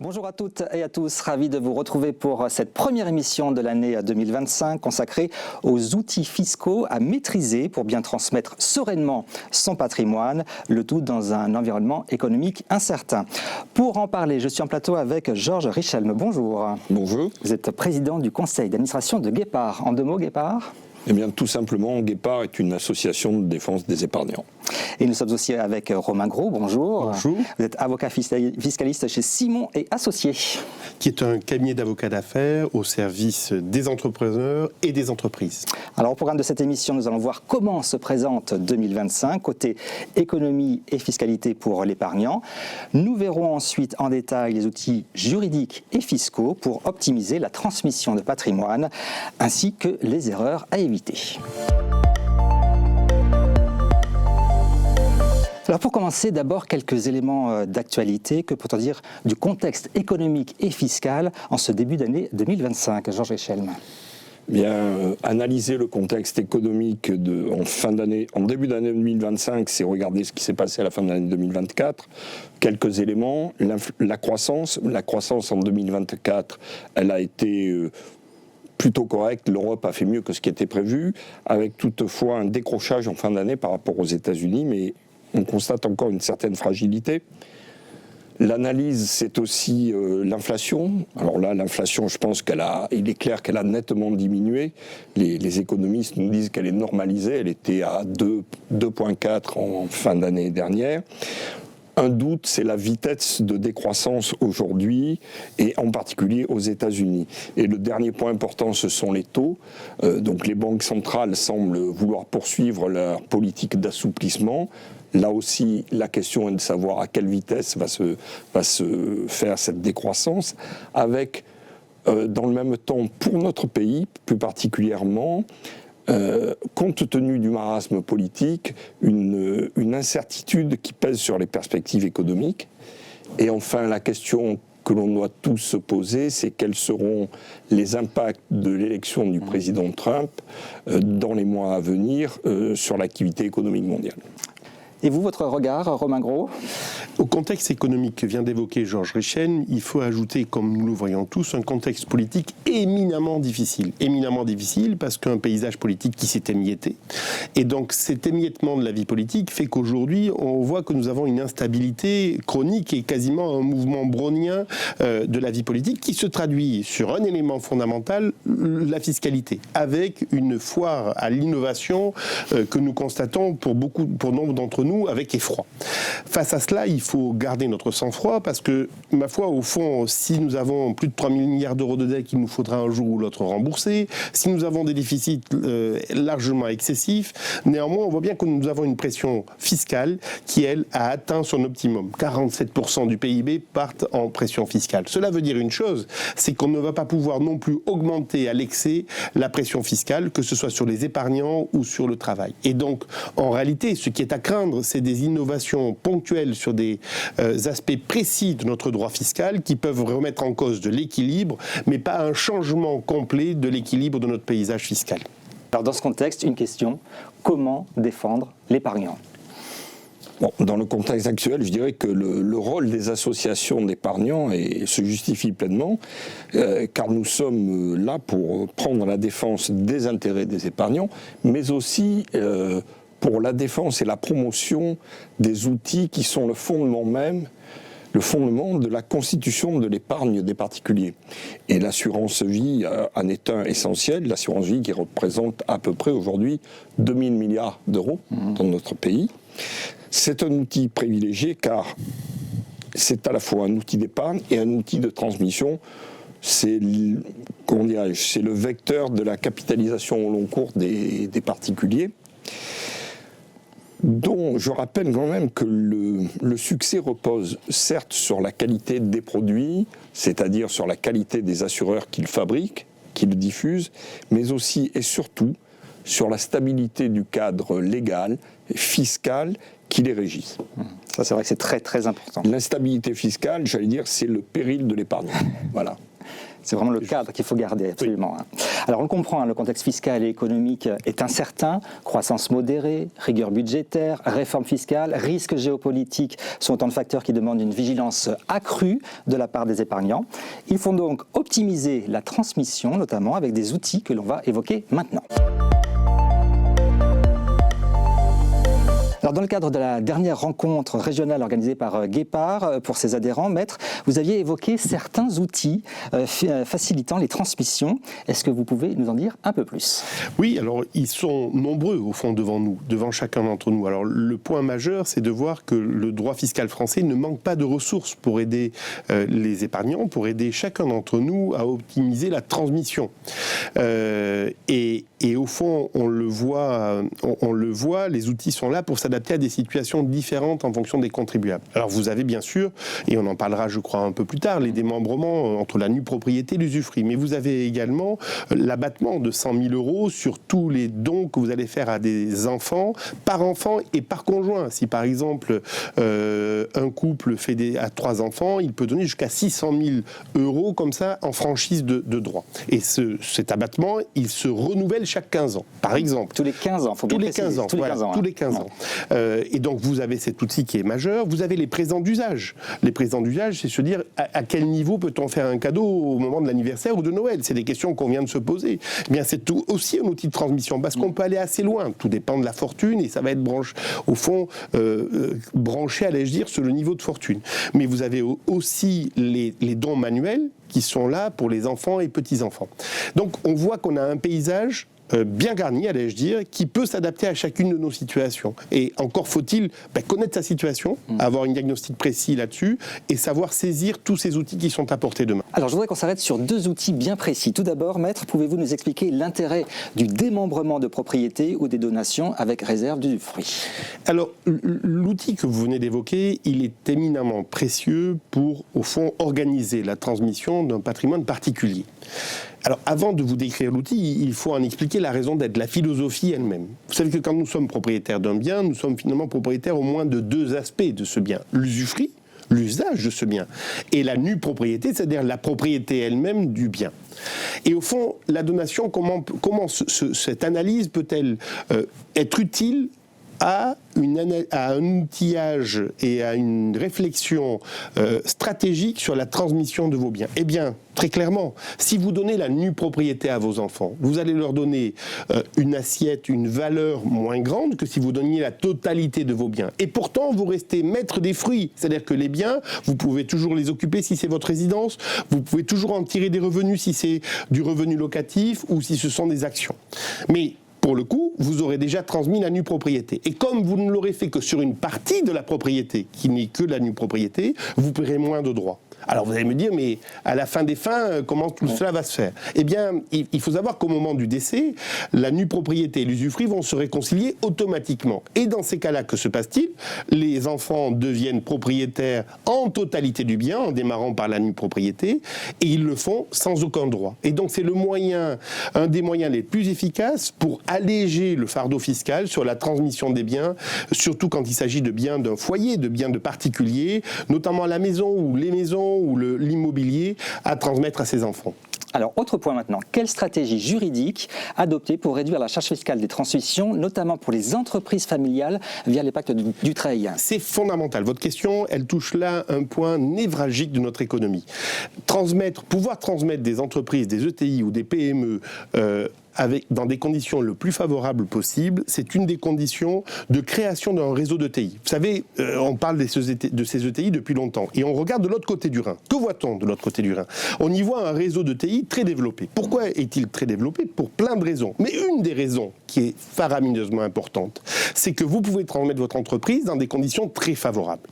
Bonjour à toutes et à tous, ravi de vous retrouver pour cette première émission de l'année 2025 consacrée aux outils fiscaux à maîtriser pour bien transmettre sereinement son patrimoine, le tout dans un environnement économique incertain. Pour en parler, je suis en plateau avec Georges Richelme. Bonjour. Bonjour. Vous êtes président du conseil d'administration de Guépard. En deux mots, Guépard ? Eh bien, tout simplement, Guépard est une association de défense des épargnants. Et nous sommes aussi avec Romain Gros. Bonjour. Bonjour. Vous êtes avocat fiscaliste chez Simon et Associés. Qui est un cabinet d'avocats d'affaires au service des entrepreneurs et des entreprises. Alors, au programme de cette émission, nous allons voir comment se présente 2025, côté économie et fiscalité pour l'épargnant. Nous verrons ensuite en détail les outils juridiques et fiscaux pour optimiser la transmission de patrimoine, ainsi que les erreurs à éviter. Alors pour commencer, d'abord quelques éléments d'actualité, que peut-on dire du contexte économique et fiscal en ce début d'année 2025, Georges Richelme. Bien, analyser le contexte économique en début d'année 2025, c'est regarder ce qui s'est passé à la fin de l'année 2024. Quelques éléments, la croissance en 2024, elle a été plutôt correcte. L'Europe a fait mieux que ce qui était prévu, avec toutefois un décrochage en fin d'année par rapport aux États-Unis, mais on constate encore une certaine fragilité. L'analyse, c'est aussi l'inflation. Alors là, l'inflation, je pense il est clair qu'elle a nettement diminué. Les économistes nous disent qu'elle est normalisée. Elle était à 2,4 en fin d'année dernière. Un doute, c'est la vitesse de décroissance aujourd'hui, et en particulier aux États-Unis. Et le dernier point important, ce sont les taux. Donc les banques centrales semblent vouloir poursuivre leur politique d'assouplissement. Là aussi, la question est de savoir à quelle vitesse va se faire cette décroissance, avec, dans le même temps, pour notre pays, plus particulièrement, compte tenu du marasme politique, une incertitude qui pèse sur les perspectives économiques. Et enfin, la question que l'on doit tous se poser, c'est quels seront les impacts de l'élection du président Trump dans les mois à venir sur l'activité économique mondiale. Et vous, votre regard, Romain Gros ? Au contexte économique que vient d'évoquer Georges Richelme, il faut ajouter, comme nous le voyons tous, un contexte politique éminemment difficile. Éminemment difficile parce qu'un paysage politique qui s'est émietté. Et donc cet émiettement de la vie politique fait qu'aujourd'hui, on voit que nous avons une instabilité chronique et quasiment un mouvement brownien de la vie politique qui se traduit sur un élément fondamental, la fiscalité, avec une foire à l'innovation que nous constatons pour nombre d'entre nous avec effroi. Face à cela, il faut garder notre sang-froid parce que, ma foi, au fond, si nous avons plus de 3 000 milliards d'euros de dette qu'il nous faudra un jour ou l'autre rembourser, si nous avons des déficits largement excessifs, néanmoins, on voit bien que nous avons une pression fiscale qui, elle, a atteint son optimum. 47% du PIB partent en pression fiscale. Cela veut dire une chose, c'est qu'on ne va pas pouvoir non plus augmenter à l'excès la pression fiscale, que ce soit sur les épargnants ou sur le travail. Et donc, en réalité, ce qui est à craindre, c'est des innovations ponctuelles sur des aspects précis de notre droit fiscal qui peuvent remettre en cause de l'équilibre, mais pas un changement complet de l'équilibre de notre paysage fiscal. Alors dans ce contexte, une question, comment défendre l'épargnant ? Bon, dans le contexte actuel, je dirais que le rôle des associations d'épargnants se justifie pleinement, car nous sommes là pour prendre la défense des intérêts des épargnants, mais aussi pour la défense et la promotion des outils qui sont le fondement de la constitution de l'épargne des particuliers. Et l'assurance vie en est un essentiel, l'assurance vie qui représente à peu près aujourd'hui 2 000 milliards d'euros dans notre pays. C'est un outil privilégié car c'est à la fois un outil d'épargne et un outil de transmission. C'est le vecteur de la capitalisation au long cours des particuliers, dont je rappelle quand même que le succès repose certes sur la qualité des produits, c'est-à-dire sur la qualité des assureurs qui le fabriquent, qui le diffusent, mais aussi et surtout sur la stabilité du cadre légal, fiscal qui les régisse. Ça, c'est vrai que c'est très très important. L'instabilité fiscale, j'allais dire, c'est le péril de l'épargne. Voilà. C'est vraiment le cadre qu'il faut garder, absolument. Oui. Alors on le comprend, le contexte fiscal et économique est incertain, croissance modérée, rigueur budgétaire, réforme fiscale, risques géopolitiques sont autant de facteurs qui demandent une vigilance accrue de la part des épargnants. Il faut donc optimiser la transmission, notamment avec des outils que l'on va évoquer maintenant. Alors, dans le cadre de la dernière rencontre régionale organisée par Guépard pour ses adhérents, Maître, vous aviez évoqué certains outils facilitant les transmissions. Est-ce que vous pouvez nous en dire un peu plus ? Oui, alors ils sont nombreux au fond devant nous, devant chacun d'entre nous. Alors le point majeur, c'est de voir que le droit fiscal français ne manque pas de ressources pour aider les épargnants, pour aider chacun d'entre nous à optimiser la transmission. Et au fond, on le voit, les outils sont là pour s'adapter à des situations différentes en fonction des contribuables. Alors vous avez bien sûr, et on en parlera je crois un peu plus tard, les démembrements entre la nue propriété et l'usufruit. Mais vous avez également l'abattement de 100 000 € sur tous les dons que vous allez faire à des enfants, par enfant et par conjoint. Si par exemple un couple fait à 3 enfants, il peut donner jusqu'à 600 000 € comme ça en franchise de droit. Et cet abattement, il se renouvelle chaque 15 ans, par exemple. Tous les 15 ans, faut bien préciser. Tous les 15 ans. Et donc vous avez cet outil qui est majeur. Vous avez les présents d'usage. Les présents d'usage, c'est se dire à quel niveau peut-on faire un cadeau au moment de l'anniversaire ou de Noël. C'est des questions qu'on vient de se poser. Eh bien, c'est aussi un outil de transmission parce qu'on peut aller assez loin. Tout dépend de la fortune et ça va être branché, allais-je dire, sur le niveau de fortune. Mais vous avez aussi les dons manuels qui sont là pour les enfants et petits-enfants. Donc on voit qu'on a un paysage bien garni, allais-je dire, qui peut s'adapter à chacune de nos situations. Et encore faut-il connaître sa situation, avoir un diagnostic précis là-dessus et savoir saisir tous ces outils qui sont à portée de main. Alors je voudrais qu'on s'arrête sur 2 outils bien précis. Tout d'abord, Maître, pouvez-vous nous expliquer l'intérêt du démembrement de propriété ou des donations avec réserve d'usufruit ? Alors l'outil que vous venez d'évoquer, il est éminemment précieux pour, au fond, organiser la transmission d'un patrimoine particulier. Alors, avant de vous décrire l'outil, il faut en expliquer la raison d'être, la philosophie elle-même. Vous savez que quand nous sommes propriétaires d'un bien, nous sommes finalement propriétaires au moins de 2 aspects de ce bien. L'usufruit, l'usage de ce bien, et la nue propriété, c'est-à-dire la propriété elle-même du bien. Et au fond, la donation, comment cette analyse peut-elle être utile à un outillage et à une réflexion stratégique sur la transmission de vos biens. Eh bien, très clairement, si vous donnez la nue propriété à vos enfants, vous allez leur donner une assiette, une valeur moins grande que si vous donniez la totalité de vos biens. Et pourtant, vous restez maître des fruits. C'est-à-dire que les biens, vous pouvez toujours les occuper si c'est votre résidence, vous pouvez toujours en tirer des revenus si c'est du revenu locatif ou si ce sont des actions. Mais pour le coup, vous aurez déjà transmis la nue propriété. Et comme vous ne l'aurez fait que sur une partie de la propriété, qui n'est que la nue propriété, vous paierez moins de droits. Alors vous allez me dire, mais à la fin des fins, comment tout cela va se faire ? Eh bien, il faut savoir qu'au moment du décès, la nue propriété et l'usufruit vont se réconcilier automatiquement. Et dans ces cas-là, que se passe-t-il ? Les enfants deviennent propriétaires en totalité du bien, en démarrant par la nue propriété, et ils le font sans aucun droit. Et donc c'est un des moyens les plus efficaces pour alléger le fardeau fiscal sur la transmission des biens, surtout quand il s'agit de biens d'un foyer, de biens de particuliers, notamment la maison ou les maisons ou l'immobilier à transmettre à ses enfants. Alors, autre point maintenant, quelle stratégie juridique adopter pour réduire la charge fiscale des transmissions, notamment pour les entreprises familiales via les pactes Dutreil ? C'est fondamental. Votre question, elle touche là un point névralgique de notre économie. Pouvoir transmettre des entreprises, des ETI ou des PME dans des conditions le plus favorables possible, c'est une des conditions de création d'un réseau d'ETI. Vous savez, on parle de ces ETI depuis longtemps, et on regarde de l'autre côté du Rhin. Que voit-on de l'autre côté du Rhin ? On y voit un réseau d'ETI très développé. Pourquoi est-il très développé ? Pour plein de raisons. Mais une des raisons qui est faramineusement importante, c'est que vous pouvez transmettre votre entreprise dans des conditions très favorables.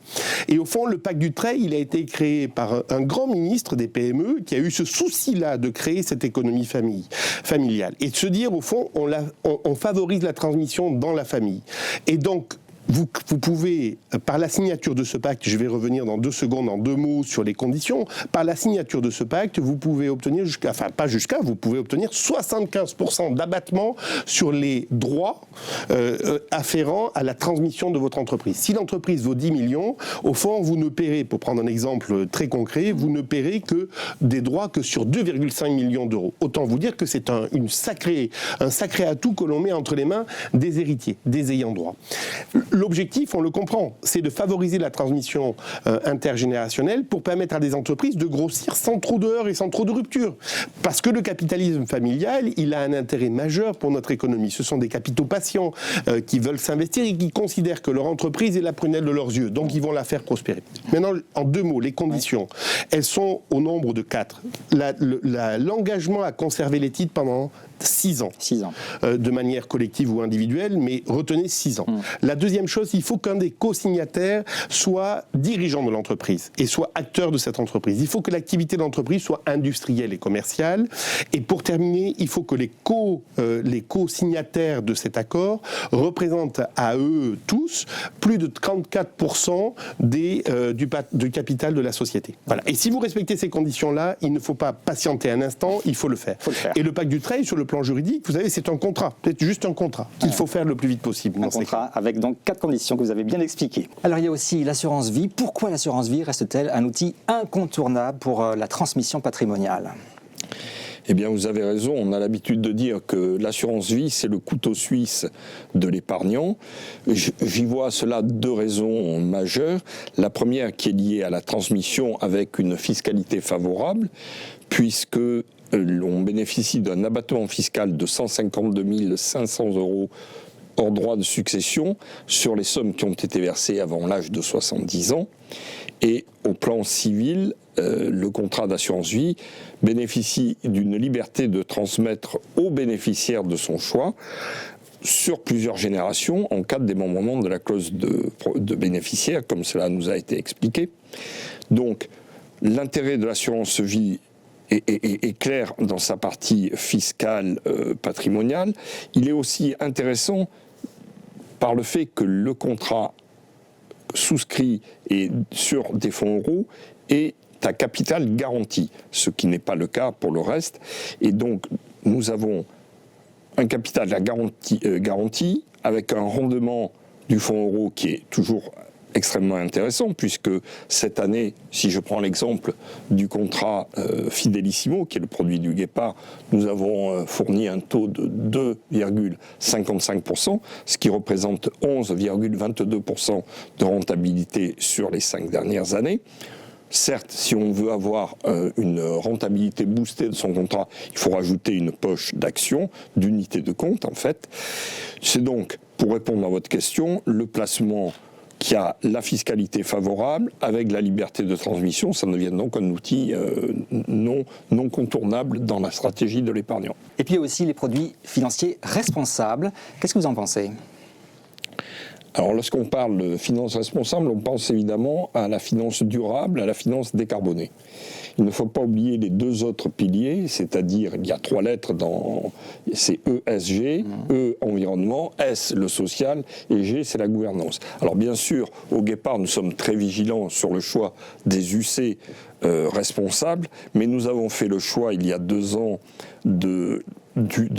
Et au fond, le pacte Dutreil, il a été créé par un grand ministre des PME qui a eu ce souci-là de créer cette économie familiale. Et de se dire, au fond, on favorise la transmission dans la famille. Et donc, vous pouvez, par la signature de ce pacte, je vais revenir dans 2 secondes en 2 mots sur les conditions, par la signature de ce pacte, vous pouvez obtenir vous pouvez obtenir 75% d'abattement sur les droits afférents à la transmission de votre entreprise. Si l'entreprise vaut 10 millions, au fond, vous ne paierez, pour prendre un exemple très concret, vous ne paierez que des droits que sur 2,5 millions d'euros. Autant vous dire que c'est un sacré atout que l'on met entre les mains des héritiers, des ayants droit. L'objectif, on le comprend, c'est de favoriser la transmission intergénérationnelle pour permettre à des entreprises de grossir sans trop de heurts et sans trop de ruptures. Parce que le capitalisme familial, il a un intérêt majeur pour notre économie. Ce sont des capitaux patients qui veulent s'investir et qui considèrent que leur entreprise est la prunelle de leurs yeux. Donc, ils vont la faire prospérer. Maintenant, en 2 mots, les conditions, elles sont au nombre de 4. L'engagement à conserver les titres pendant 6 ans. 6 ans. De manière collective ou individuelle, mais retenez 6 ans. La deuxième chose, il faut qu'un des co-signataires soit dirigeant de l'entreprise et soit acteur de cette entreprise. Il faut que l'activité de l'entreprise soit industrielle et commerciale. Et pour terminer, il faut que les co-signataires de cet accord représentent à eux tous plus de 34% du capital de la société. Voilà. Et si vous respectez ces conditions-là, il ne faut pas patienter un instant, il faut le faire. Et le pacte du trade, sur le plan juridique, vous savez, c'est un contrat, peut-être juste un contrat, qu'il faut faire le plus vite possible. Un contrat avec donc 4 conditions que vous avez bien expliquées. Alors il y a aussi l'assurance vie. Pourquoi l'assurance vie reste-t-elle un outil incontournable pour la transmission patrimoniale ? Eh bien, vous avez raison, on a l'habitude de dire que l'assurance vie, c'est le couteau suisse de l'épargnant. J'y vois à cela 2 raisons majeures. La première qui est liée à la transmission avec une fiscalité favorable, puisque on bénéficie d'un abattement fiscal de 152 500 € hors droit de succession sur les sommes qui ont été versées avant l'âge de 70 ans. Et au plan civil, le contrat d'assurance vie bénéficie d'une liberté de transmettre aux bénéficiaires de son choix sur plusieurs générations en cas de démembrement de la clause de bénéficiaire, comme cela nous a été expliqué. Donc, l'intérêt de l'assurance vie est clair dans sa partie fiscale patrimoniale. Il est aussi intéressant par le fait que le contrat souscrit et sur des fonds euros est à capital garanti, ce qui n'est pas le cas pour le reste. Et donc, nous avons un capital garanti avec un rendement du fonds euro qui est toujours extrêmement intéressant, puisque cette année, si je prends l'exemple du contrat Fidelissimo, qui est le produit du Guépard, nous avons fourni un taux de 2,55%, ce qui représente 11,22% de rentabilité sur les 5 dernières années. Certes, si on veut avoir une rentabilité boostée de son contrat, il faut rajouter une poche d'actions, d'unités de compte en fait. C'est donc, pour répondre à votre question, le placement qui a la fiscalité favorable avec la liberté de transmission, ça devient donc un outil non contournable dans la stratégie de l'épargnant. Et puis il y a aussi les produits financiers responsables. Qu'est-ce que vous en pensez ? Alors lorsqu'on parle de finance responsable, on pense évidemment à la finance durable, à la finance décarbonée. Il ne faut pas oublier les 2 autres piliers, c'est-à-dire il y a 3 lettres c'est ESG, E environnement, S le social et G c'est la gouvernance. Alors bien sûr, au Guépard nous sommes très vigilants sur le choix des UC responsables, mais nous avons fait le choix il y a 2 ans de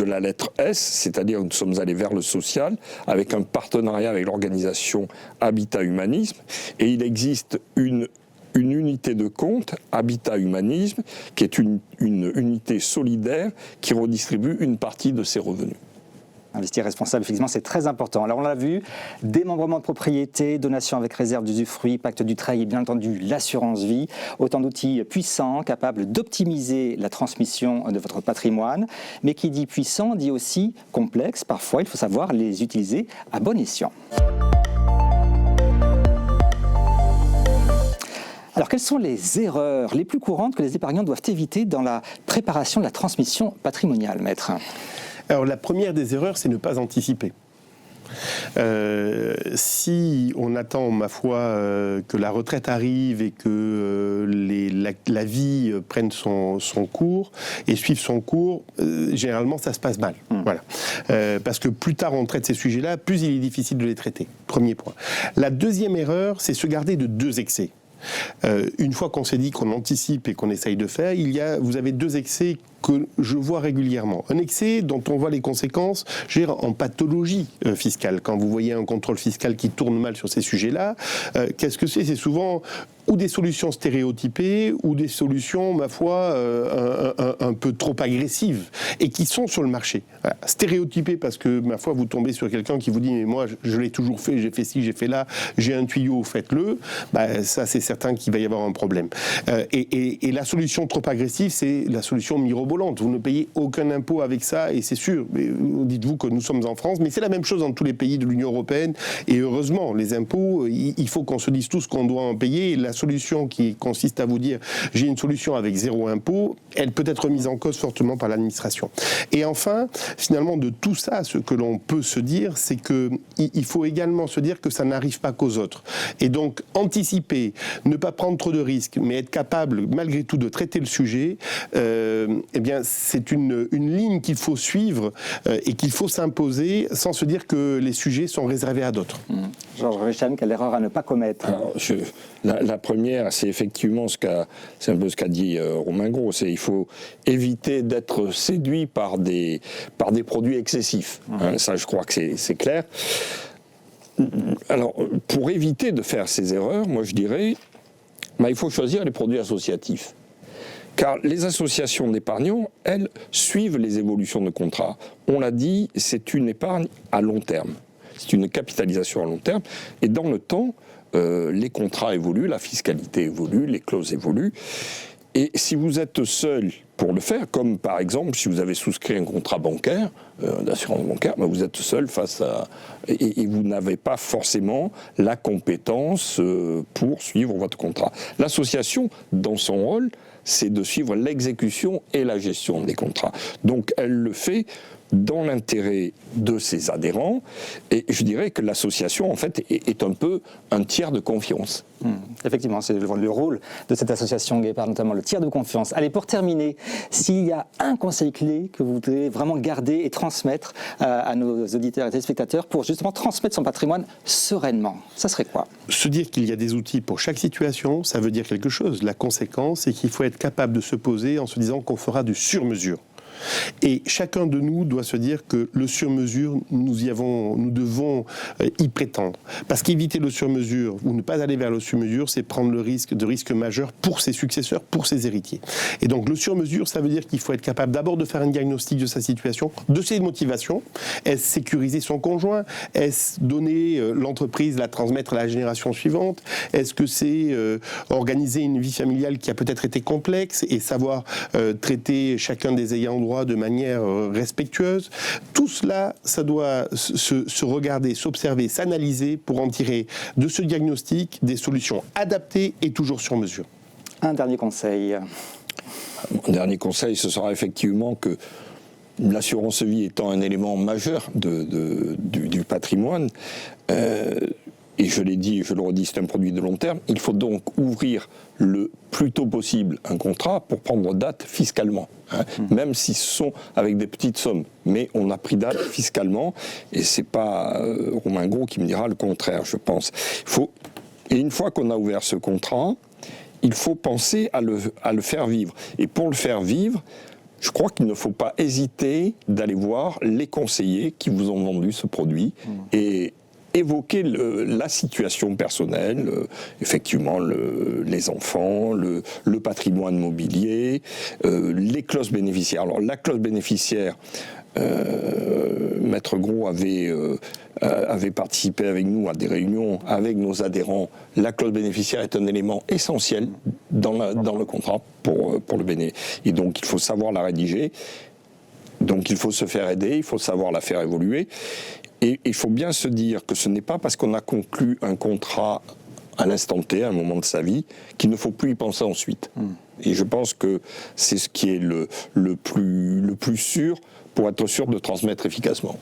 la lettre S, c'est-à-dire nous sommes allés vers le social, avec un partenariat avec l'organisation Habitat Humanisme, et il existe une unité de compte, Habitat Humanisme, qui est une unité solidaire qui redistribue une partie de ses revenus. Investir responsable, effectivement, c'est très important. Alors on l'a vu, démembrement de propriété, donation avec réserve d'usufruit, pacte du trade et bien entendu l'assurance vie, autant d'outils puissants, capables d'optimiser la transmission de votre patrimoine, mais qui dit puissant dit aussi complexe. Parfois, il faut savoir les utiliser à bon escient. Alors, quelles sont les erreurs les plus courantes que les épargnants doivent éviter dans la préparation de la transmission patrimoniale, maître ? Alors, la première des erreurs, c'est ne pas anticiper. Si on attend, ma foi, que la retraite arrive et que la vie prenne son cours et suive son cours, généralement ça se passe mal. Voilà. Parce que plus tard on traite ces sujets-là, plus il est difficile de les traiter. Premier point. La deuxième erreur, c'est se garder de deux excès. Une fois qu'on s'est dit qu'on anticipe et qu'on essaye de faire, vous avez deux excès que je vois régulièrement. Un excès dont on voit les conséquences, je veux dire, en pathologie fiscale. Quand vous voyez un contrôle fiscal qui tourne mal sur ces sujets-là, qu'est-ce que c'est ? C'est souvent ou des solutions stéréotypées ou des solutions, ma foi, un peu trop agressives et qui sont sur le marché. Voilà. Stéréotypées parce que, ma foi, vous tombez sur quelqu'un qui vous dit « mais moi, je l'ai toujours fait, j'ai fait ci, j'ai fait là, j'ai un tuyau, faites-le », ça, c'est certain qu'il va y avoir un problème. Et la solution trop agressive, c'est la solution mirobolante. Vous ne payez aucun impôt avec ça et c'est sûr. Dites-vous que nous sommes en France, mais c'est la même chose dans tous les pays de l'Union européenne et heureusement, les impôts, il faut qu'on se dise tous qu'on doit en payer et la solution qui consiste à vous dire j'ai une solution avec zéro impôt, elle peut être mise en cause fortement par l'administration. Et enfin, finalement, de tout ça, ce que l'on peut se dire, c'est qu'il faut également se dire que ça n'arrive pas qu'aux autres. Et donc, anticiper, ne pas prendre trop de risques, mais être capable, malgré tout, de traiter le sujet, eh bien, c'est une ligne qu'il faut suivre et qu'il faut s'imposer sans se dire que les sujets sont réservés à d'autres. Georges Richenne, quelle erreur à ne pas commettre ? Alors, la première, c'est effectivement c'est un peu ce qu'a dit Romain Gros, il faut éviter d'être séduit par des produits excessifs. Ça, je crois que c'est clair. Alors, pour éviter de faire ces erreurs, moi je dirais, il faut choisir les produits associatifs. Car les associations d'épargnants, elles, suivent les évolutions de contrats. On l'a dit, c'est une épargne à long terme. C'est une capitalisation à long terme. Et dans le temps, les contrats évoluent, la fiscalité évolue, les clauses évoluent. Et si vous êtes seul pour le faire, comme par exemple si vous avez souscrit un contrat bancaire, d'assurance bancaire, vous êtes seul face à... Et vous n'avez pas forcément la compétence pour suivre votre contrat. L'association, dans son rôle, c'est de suivre l'exécution et la gestion des contrats. Donc elle le fait dans l'intérêt de ses adhérents, et je dirais que l'association, en fait, est un peu un tiers de confiance. Effectivement, c'est le rôle de cette association Guépard, notamment le tiers de confiance. Allez, pour terminer, s'il y a un conseil clé que vous devez vraiment garder et transmettre à nos auditeurs et téléspectateurs pour justement transmettre son patrimoine sereinement, ça serait quoi ? Se dire qu'il y a des outils pour chaque situation, ça veut dire quelque chose. La conséquence, c'est qu'il faut être capable de se poser en se disant qu'on fera du sur-mesure. Et chacun de nous doit se dire que le sur-mesure, nous devons y prétendre. Parce qu'éviter le sur-mesure ou ne pas aller vers le sur-mesure, c'est prendre le risque majeur pour ses successeurs, pour ses héritiers. Et donc le sur-mesure, ça veut dire qu'il faut être capable d'abord de faire un diagnostic de sa situation, de ses motivations. Est-ce sécuriser son conjoint ? Est-ce donner l'entreprise, la transmettre à la génération suivante ? Est-ce que c'est organiser une vie familiale qui a peut-être été complexe et savoir traiter chacun des ayants droit de manière respectueuse. Tout cela, ça doit se regarder, s'observer, s'analyser pour en tirer de ce diagnostic des solutions adaptées et toujours sur mesure. Un dernier conseil. Mon dernier conseil, ce sera effectivement que l'assurance vie étant un élément majeur du patrimoine, et je l'ai dit, je le redis, c'est un produit de long terme, il faut donc ouvrir le plus tôt possible un contrat pour prendre date fiscalement, même s'ils sont avec des petites sommes. Mais on a pris date fiscalement, et c'est pas Romain Gros qui me dira le contraire, je pense. Et une fois qu'on a ouvert ce contrat, il faut penser à le faire vivre. Et pour le faire vivre, je crois qu'il ne faut pas hésiter d'aller voir les conseillers qui vous ont vendu ce produit et évoquer la situation personnelle, effectivement les enfants, le patrimoine mobilier, les clauses bénéficiaires. Alors la clause bénéficiaire, Maître Gros avait participé avec nous à des réunions avec nos adhérents. La clause bénéficiaire est un élément essentiel dans le contrat pour le bénéfice. Et donc il faut savoir la rédiger, donc il faut se faire aider, il faut savoir la faire évoluer. Et il faut bien se dire que ce n'est pas parce qu'on a conclu un contrat à l'instant T, à un moment de sa vie, qu'il ne faut plus y penser ensuite. Et je pense que c'est ce qui est le plus sûr pour être sûr de transmettre efficacement.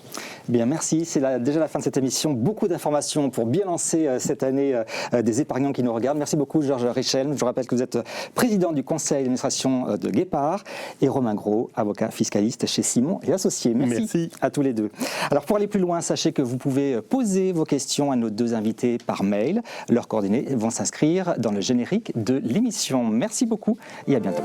Bien, merci. C'est déjà la fin de cette émission. Beaucoup d'informations pour bien lancer cette année des épargnants qui nous regardent. Merci beaucoup, Georges Richel. Je rappelle que vous êtes président du conseil d'administration de Guépard et Romain Gros, avocat fiscaliste chez Simon et Associés. Merci à tous les deux. Alors, pour aller plus loin, sachez que vous pouvez poser vos questions à nos deux invités par mail. Leurs coordonnées vont s'inscrire dans le générique de l'émission. Merci beaucoup et à bientôt.